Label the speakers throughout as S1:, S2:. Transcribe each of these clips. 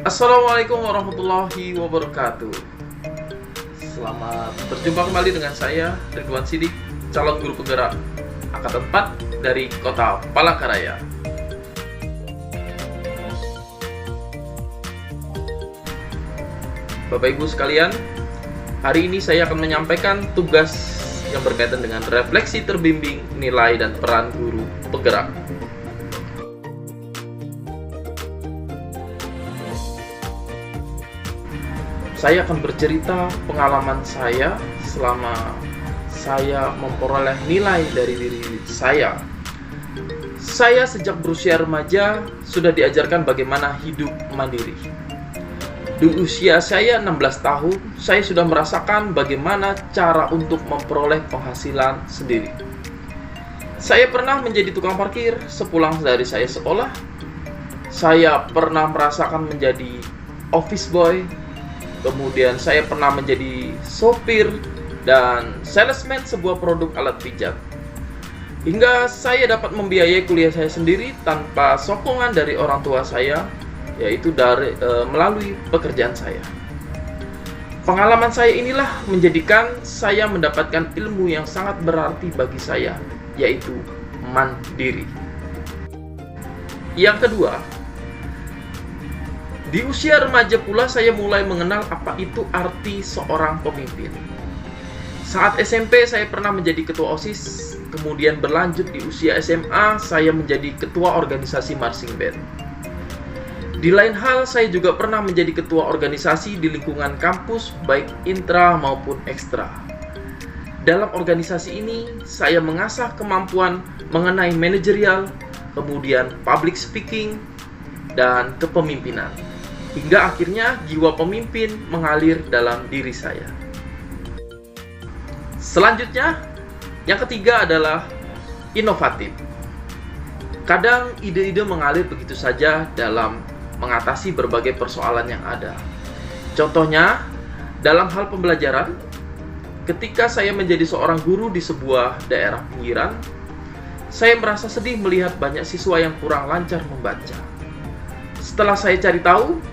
S1: Assalamualaikum warahmatullahi wabarakatuh. Selamat berjumpa kembali dengan saya, Ridwan Sidik, calon guru penggerak Angkatan 4 dari Kota Palangkaraya. Bapak Ibu sekalian, hari ini saya akan menyampaikan tugas yang berkaitan dengan refleksi terbimbing, nilai, dan peran guru penggerak. Saya akan bercerita pengalaman saya selama saya memperoleh nilai dari diri saya. Saya sejak berusia remaja sudah diajarkan bagaimana hidup mandiri. Di usia saya 16 tahun, saya sudah merasakan bagaimana cara untuk memperoleh penghasilan sendiri. Saya pernah menjadi tukang parkir sepulang dari saya sekolah. Saya pernah merasakan menjadi office boy. Kemudian saya pernah menjadi sopir dan salesman sebuah produk alat pijat. Hingga saya dapat membiayai kuliah saya sendiri tanpa sokongan dari orang tua saya, yaitu melalui pekerjaan saya. Pengalaman saya inilah menjadikan saya mendapatkan ilmu yang sangat berarti bagi saya, yaitu mandiri. Yang kedua, di usia remaja pula saya mulai mengenal apa itu arti seorang pemimpin. Saat SMP saya pernah menjadi ketua OSIS, kemudian berlanjut di usia SMA saya menjadi ketua organisasi marching band. Di lain hal saya juga pernah menjadi ketua organisasi di lingkungan kampus baik intra maupun ekstra. Dalam organisasi ini saya mengasah kemampuan mengenai manajerial, kemudian public speaking, dan kepemimpinan. Hingga akhirnya jiwa pemimpin mengalir dalam diri saya. Selanjutnya, yang ketiga adalah inovatif. Kadang ide-ide mengalir begitu saja dalam mengatasi berbagai persoalan yang ada. Contohnya, dalam hal pembelajaran, ketika saya menjadi seorang guru di sebuah daerah pinggiran, saya merasa sedih melihat banyak siswa yang kurang lancar membaca. Setelah saya cari tahu,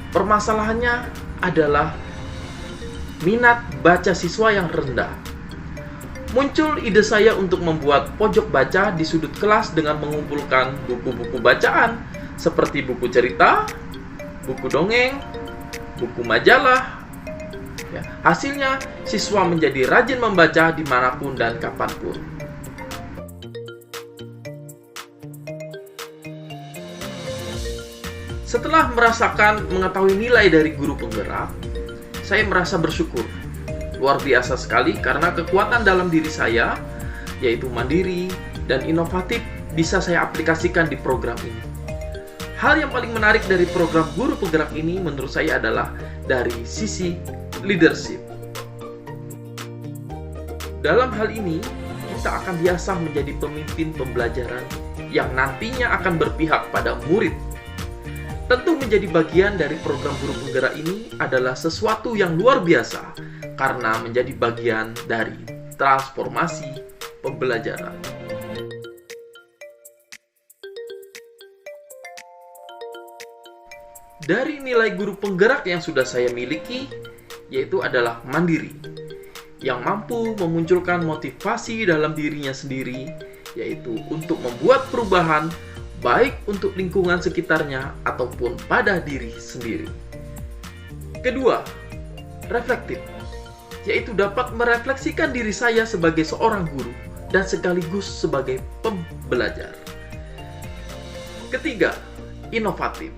S1: permasalahannya adalah minat baca siswa yang rendah. Muncul ide saya untuk membuat pojok baca di sudut kelas dengan mengumpulkan buku-buku bacaan seperti buku cerita, buku dongeng, buku majalah. Hasilnya, siswa menjadi rajin membaca dimanapun dan kapanpun. Setelah mengetahui nilai dari guru penggerak, saya merasa bersyukur. Luar biasa sekali karena kekuatan dalam diri saya, yaitu mandiri dan inovatif, bisa saya aplikasikan di program ini. Hal yang paling menarik dari program guru penggerak ini menurut saya adalah dari sisi leadership. Dalam hal ini, kita akan diasah menjadi pemimpin pembelajaran yang nantinya akan berpihak pada murid. Tentu menjadi bagian dari program guru penggerak ini adalah sesuatu yang luar biasa karena menjadi bagian dari transformasi pembelajaran. Dari nilai guru penggerak yang sudah saya miliki, yaitu adalah mandiri, yang mampu memunculkan motivasi dalam dirinya sendiri, yaitu untuk membuat perubahan baik untuk lingkungan sekitarnya ataupun pada diri sendiri. Kedua, reflektif, yaitu dapat merefleksikan diri saya sebagai seorang guru dan sekaligus sebagai pembelajar. Ketiga, inovatif,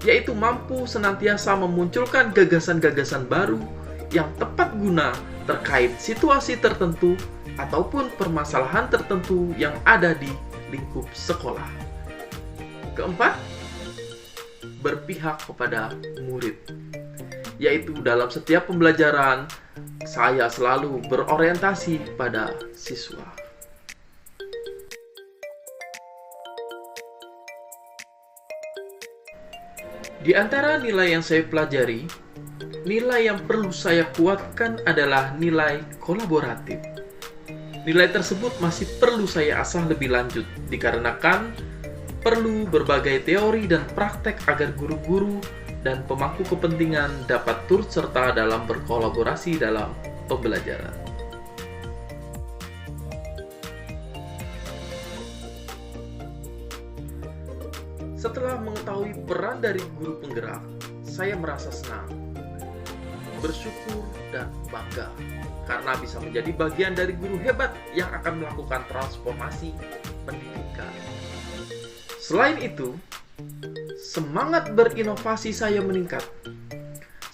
S1: yaitu mampu senantiasa memunculkan gagasan-gagasan baru yang tepat guna terkait situasi tertentu ataupun permasalahan tertentu yang ada di lingkup sekolah. Keempat, berpihak kepada murid, yaitu dalam setiap pembelajaran saya selalu berorientasi pada siswa. Di antara nilai yang saya pelajari, nilai yang perlu saya kuatkan adalah nilai kolaboratif. Nilai tersebut masih perlu saya asah lebih lanjut, dikarenakan perlu berbagai teori dan praktek agar guru-guru dan pemangku kepentingan dapat turut serta dalam berkolaborasi dalam pembelajaran. Setelah mengetahui peran dari guru penggerak, saya merasa senang, bersyukur, dan bangga karena bisa menjadi bagian dari guru hebat yang akan melakukan transformasi pendidikan. Selain itu, semangat berinovasi saya meningkat.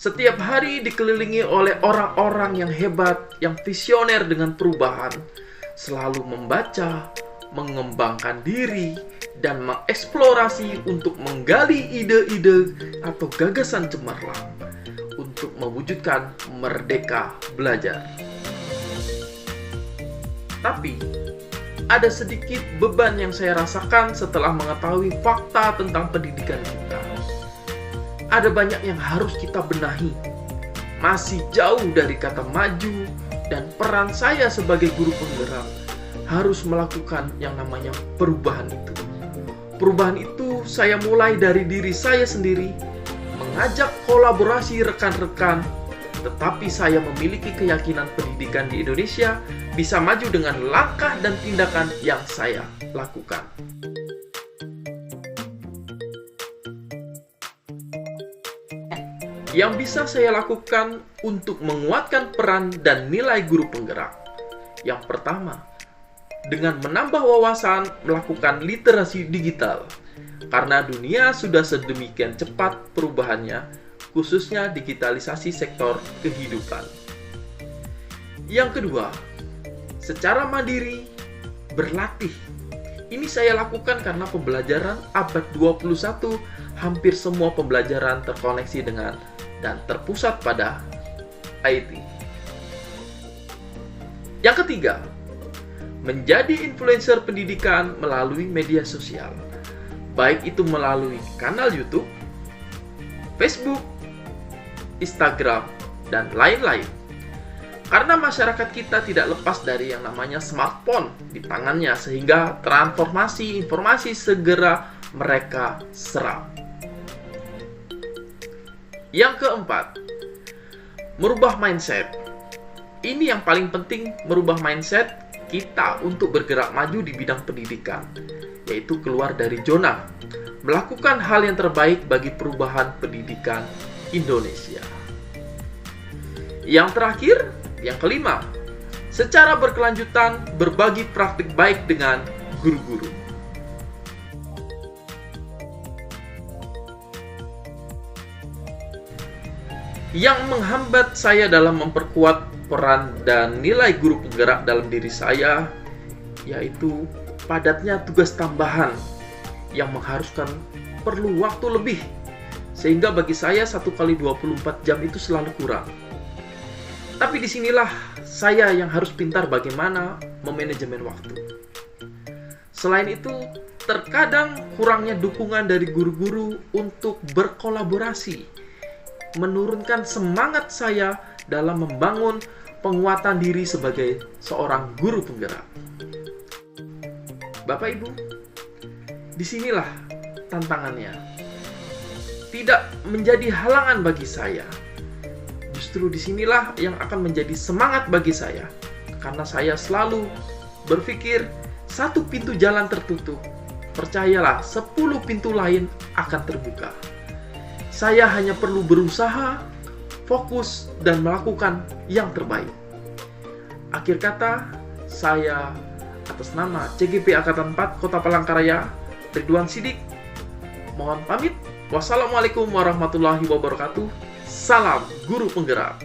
S1: Setiap hari dikelilingi oleh orang-orang yang hebat, yang visioner dengan perubahan, selalu membaca, mengembangkan diri, dan mengeksplorasi untuk menggali ide-ide atau gagasan cemerlang untuk mewujudkan merdeka belajar. Tapi, ada sedikit beban yang saya rasakan setelah mengetahui fakta tentang pendidikan kita. Ada banyak yang harus kita benahi. Masih jauh dari kata maju, dan peran saya sebagai guru penggerak harus melakukan yang namanya perubahan itu. Perubahan itu saya mulai dari diri saya sendiri, mengajak kolaborasi rekan-rekan, tetapi saya memiliki keyakinan pendidikan di Indonesia bisa maju dengan langkah dan tindakan yang saya lakukan. Yang bisa saya lakukan untuk menguatkan peran dan nilai guru penggerak. Yang pertama, dengan menambah wawasan melakukan literasi digital. Karena dunia sudah sedemikian cepat perubahannya, khususnya digitalisasi sektor kehidupan. Yang kedua, secara mandiri berlatih. Ini saya lakukan karena pembelajaran abad 21 hampir semua pembelajaran terkoneksi dengan dan terpusat pada IT. Yang ketiga, menjadi influencer pendidikan melalui media sosial, baik itu melalui kanal YouTube, Facebook, Instagram, dan lain-lain. Karena masyarakat kita tidak lepas dari yang namanya smartphone di tangannya, sehingga transformasi informasi segera mereka serap. Yang keempat, merubah mindset. Ini yang paling penting, merubah mindset kita untuk bergerak maju di bidang pendidikan, yaitu keluar dari zona, melakukan hal yang terbaik bagi perubahan pendidikan Indonesia. Yang terakhir, yang kelima, secara berkelanjutan berbagi praktik baik dengan guru-guru. Yang menghambat saya dalam memperkuat peran dan nilai guru penggerak dalam diri saya, yaitu padatnya tugas tambahan yang mengharuskan perlu waktu lebih, sehingga bagi saya 1 kali 24 jam itu selalu kurang. Tapi disinilah saya yang harus pintar bagaimana memanajemen waktu. Selain itu, terkadang kurangnya dukungan dari guru-guru untuk berkolaborasi menurunkan semangat saya dalam membangun penguatan diri sebagai seorang guru penggerak. Bapak Ibu, disinilah tantangannya. Tidak menjadi halangan bagi saya. Justru disinilah yang akan menjadi semangat bagi saya. Karena saya selalu berpikir, satu pintu jalan tertutup, percayalah 10 pintu lain akan terbuka. Saya hanya perlu berusaha, fokus, dan melakukan yang terbaik. Akhir kata, saya atas nama CGP Angkatan 4 Kota Palangkaraya, Ridwan Sidik, mohon pamit. Wassalamualaikum warahmatullahi wabarakatuh. Salam Guru Penggerak.